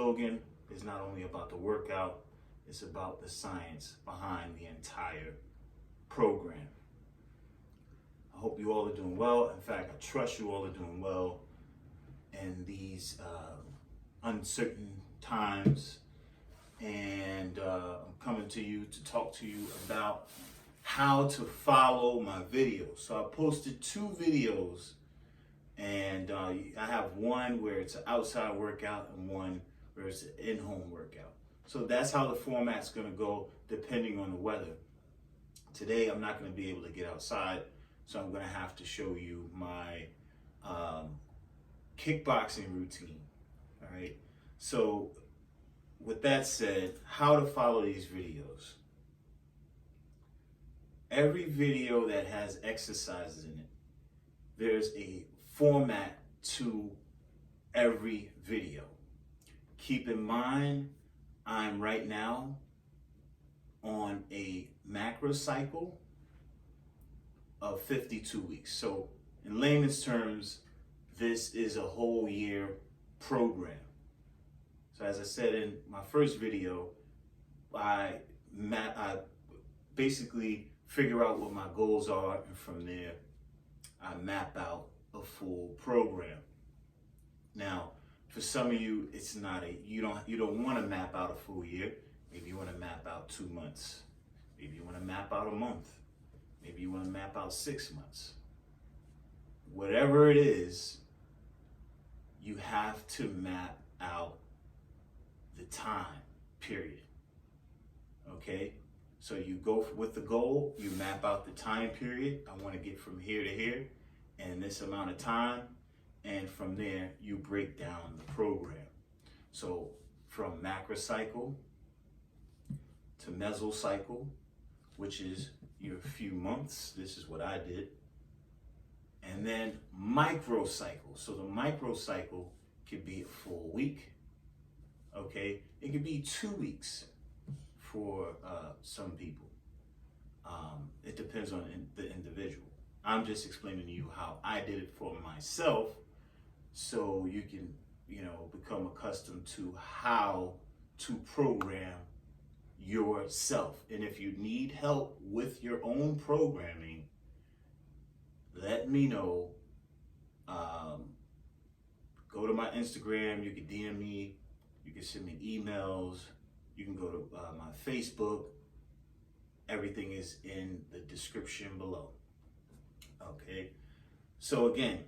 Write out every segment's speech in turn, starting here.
slogan is not only about the workout, it's about the science behind the entire program. I hope you all are doing well. In fact, I trust you all are doing well in these uncertain times. And I'm coming to you to talk to you about how to follow my videos. So I posted 2 videos, and I have one where it's an outside workout and one where it's an in-home workout. So that's how the format's gonna go depending on the weather. Today I'm not gonna be able to get outside, so I'm gonna have to show you my kickboxing routine, all right? So with that said, how to follow these videos. Every video that has exercises in it, there's a format to every video. Keep in mind, I'm right now on a macro cycle of 52 weeks. So in layman's terms, this is a whole year program. So as I said in my first video, I basically figure out what my goals are, and from there, I map out a full program. Now, for some of you, it's not you don't want to map out a full year. Maybe you want to map out 2 months. Maybe you want to map out a month. Maybe you want to map out 6 months. Whatever it is, you have to map out the time period. Okay? So you go with the goal, you map out the time period. I want to get from here to here in this amount of time. And from there, you break down the program. So from macrocycle to mesocycle, which is your few months. This is what I did. And then microcycle. So the microcycle could be a full week. Okay, it could be 2 weeks for some people. It depends on the individual. I'm just explaining to you how I did it for myself, so you can, become accustomed to how to program yourself. And if you need help with your own programming, let me know. Go to my Instagram. You can DM me. You can send me emails. You can go to my Facebook. Everything is in the description below. Okay. So again,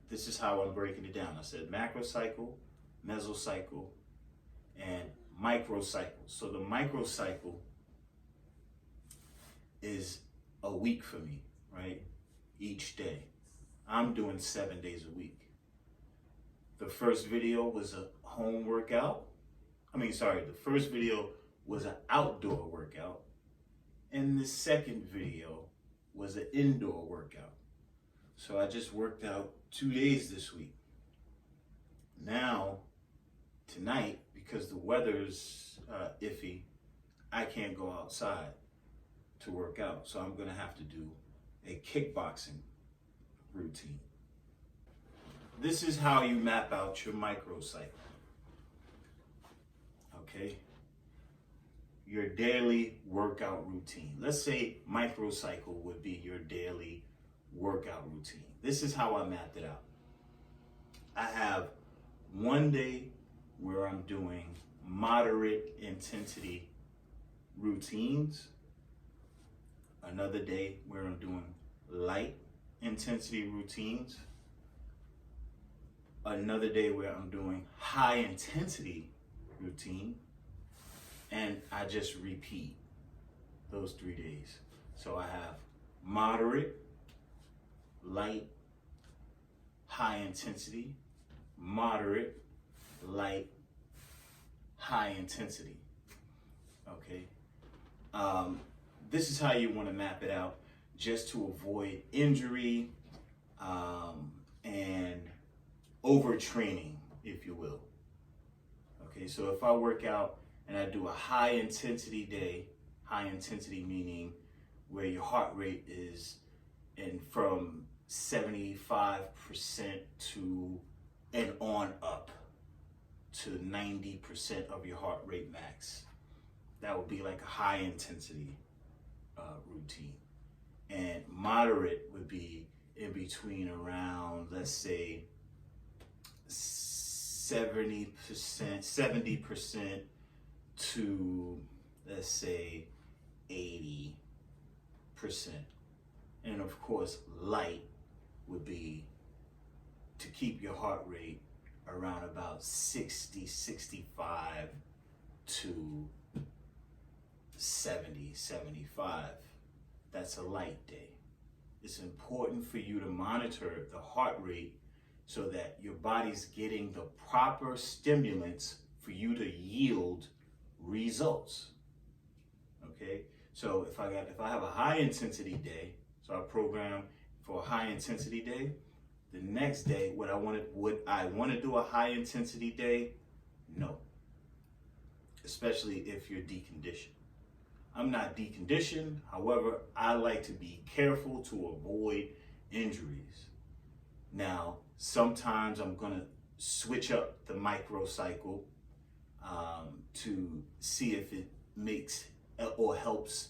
this is how I'm breaking it down. I said macrocycle, mesocycle, and microcycle. So the microcycle is a week for me, right? Each day. I'm doing 7 days a week. The first video was a home workout. The first video was an outdoor workout. And the second video was an indoor workout. So I just worked out 2 days this week. Now, tonight, because the weather's iffy, I can't go outside to work out. So I'm gonna have to do a kickboxing routine. This is how you map out your microcycle. Okay? Your daily workout routine. Let's say microcycle would be your daily workout routine. This is how I mapped it out. I have one day where I'm doing moderate intensity routines. Another day where I'm doing light intensity routines. Another day where I'm doing high intensity routine. And I just repeat those 3 days. So I have moderate, light, high intensity, moderate, light, high intensity. Okay. This is how you want to map it out, just to avoid injury and overtraining, if you will. Okay, so if I work out and I do a high intensity day, high intensity meaning where your heart rate is from 75% to and on up to 90% of your heart rate max. That would be like a high intensity routine. And moderate would be in between around, let's say, 70% to, let's say, 80%. And of course, light would be to keep your heart rate around about 60, 65 to 70, 75. That's a light day. It's important for you to monitor the heart rate so that your body's getting the proper stimulants for you to yield results. Okay? So if I have a high intensity day, so I program for a high intensity day, the next day, would I want to do a high intensity day? No. Especially if you're deconditioned. I'm not deconditioned. However, I like to be careful to avoid injuries. Now, sometimes I'm going to switch up the microcycle to see if it makes or helps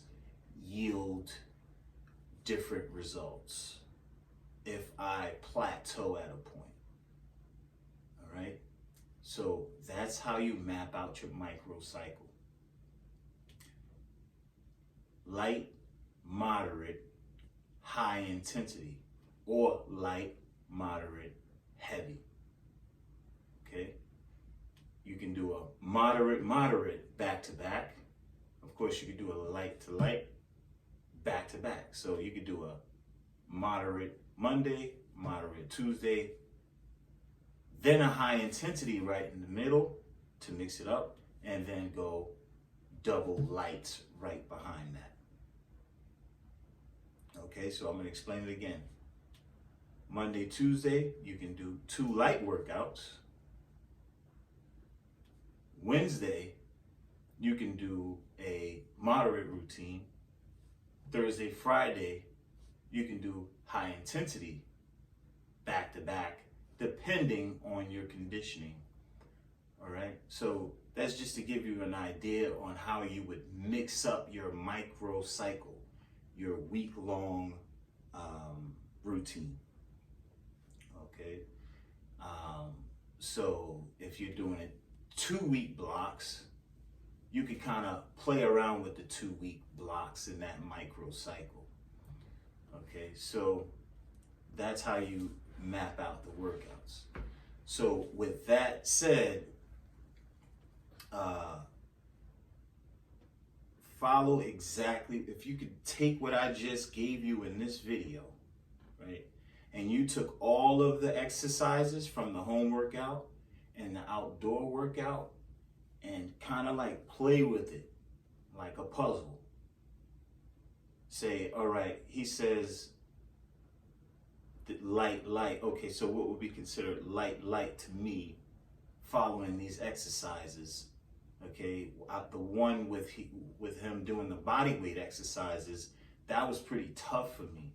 yield different results if I plateau at a point. All right? So that's how you map out your microcycle. Light, moderate, high intensity, or light, moderate, heavy. Okay? You can do a moderate back to back. Of course, you could do a light to light back to back. So you could do a moderate Monday, moderate Tuesday, then a high intensity right in the middle to mix it up, and then go double lights right behind that. Okay, so I'm going to explain it again. Monday, Tuesday, you can do 2 light workouts. Wednesday, you can do a moderate routine. Thursday, Friday, you can do high intensity back to back, depending on your conditioning. All right, so that's just to give you an idea on how you would mix up your microcycle, your week-long routine. Okay, so if you're doing it 2-week blocks, you could kind of play around with the 2-week blocks in that microcycle. Okay, so that's how you map out the workouts. So with that said, follow exactly, if you could take what I just gave you in this video, right, and you took all of the exercises from the home workout and the outdoor workout and kind of like play with it like a puzzle. Say, all right, he says light, okay, so what would be considered light to me following these exercises? Okay, the one with him doing the body weight exercises, that was pretty tough for me.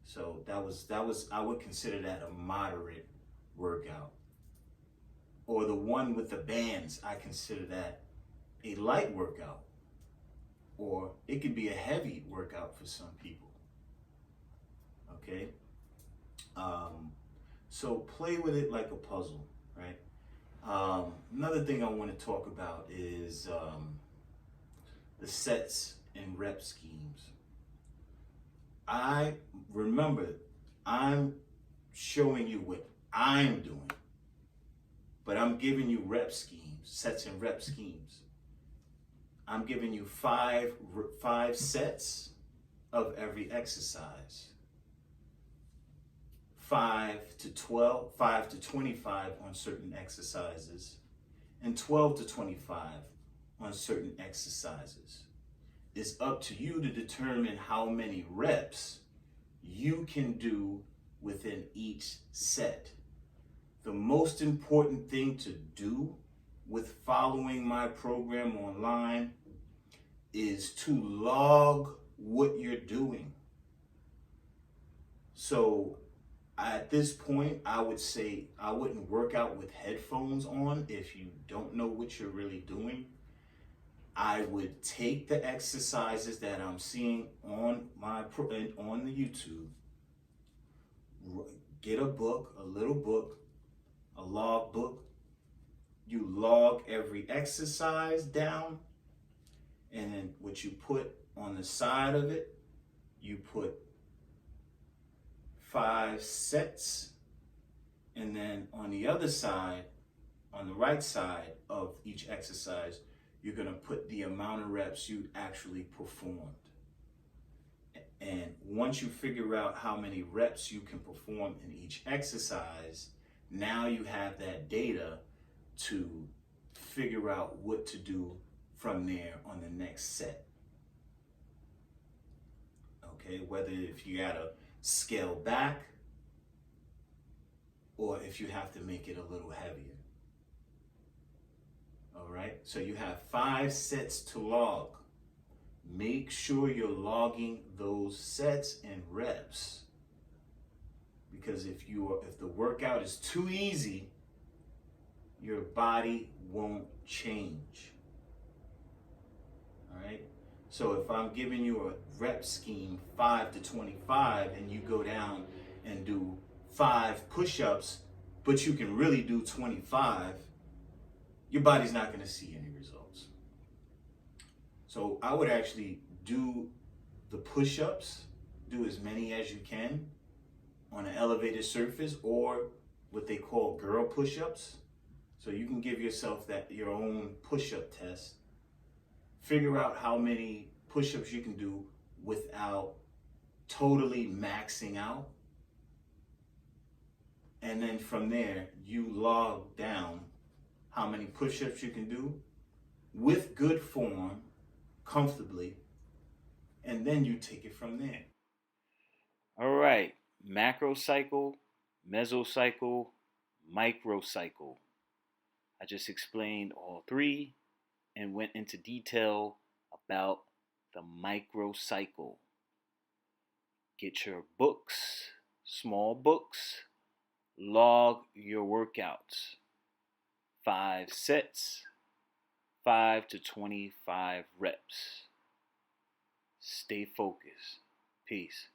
So that was I would consider that a moderate workout. Or the one with the bands, I consider that a light workout. Or it could be a heavy workout for some people. Okay? So play with it like a puzzle, right? Another thing I want to talk about is the sets and rep schemes. I remember I'm showing you what I'm doing, but I'm giving you rep schemes, sets and rep schemes. I'm giving you five sets of every exercise. 5 to 12, 5 to 25 on certain exercises, and 12 to 25 on certain exercises. It's up to you to determine how many reps you can do within each set. The most important thing to do with following my program online is to log what you're doing. So At this point, I would say I wouldn't work out with headphones on if you don't know what you're really doing. I would take the exercises that I'm seeing on on the YouTube, get a book, a little book, a log book. You log every exercise down, and then what you put on the side of it, you put 5 sets, and then on the other side, on the right side of each exercise, you're going to put the amount of reps you actually performed. And once you figure out how many reps you can perform in each exercise, now you have that data to figure out what to do from there on the next set. Okay, whether if you gotta scale back or if you have to make it a little heavier. All right, so you have 5 sets to log. Make sure you're logging those sets and reps, because if the workout is too easy, your body won't change. All right, so if I'm giving you a rep scheme 5 to 25 and you go down and do 5 push-ups, but you can really do 25, your body's not going to see any results. So I would actually do the push-ups, do as many as you can on an elevated surface, or what they call girl push-ups. So you can give yourself your own push-up test. Figure out how many push-ups you can do without totally maxing out. And then from there, you log down how many push-ups you can do with good form, comfortably, and then you take it from there. All right, macro cycle, mesocycle, microcycle. I just explained all 3 and went into detail about the microcycle. Get your books, small books, log your workouts. 5 sets, 5 to 25 reps. Stay focused. Peace.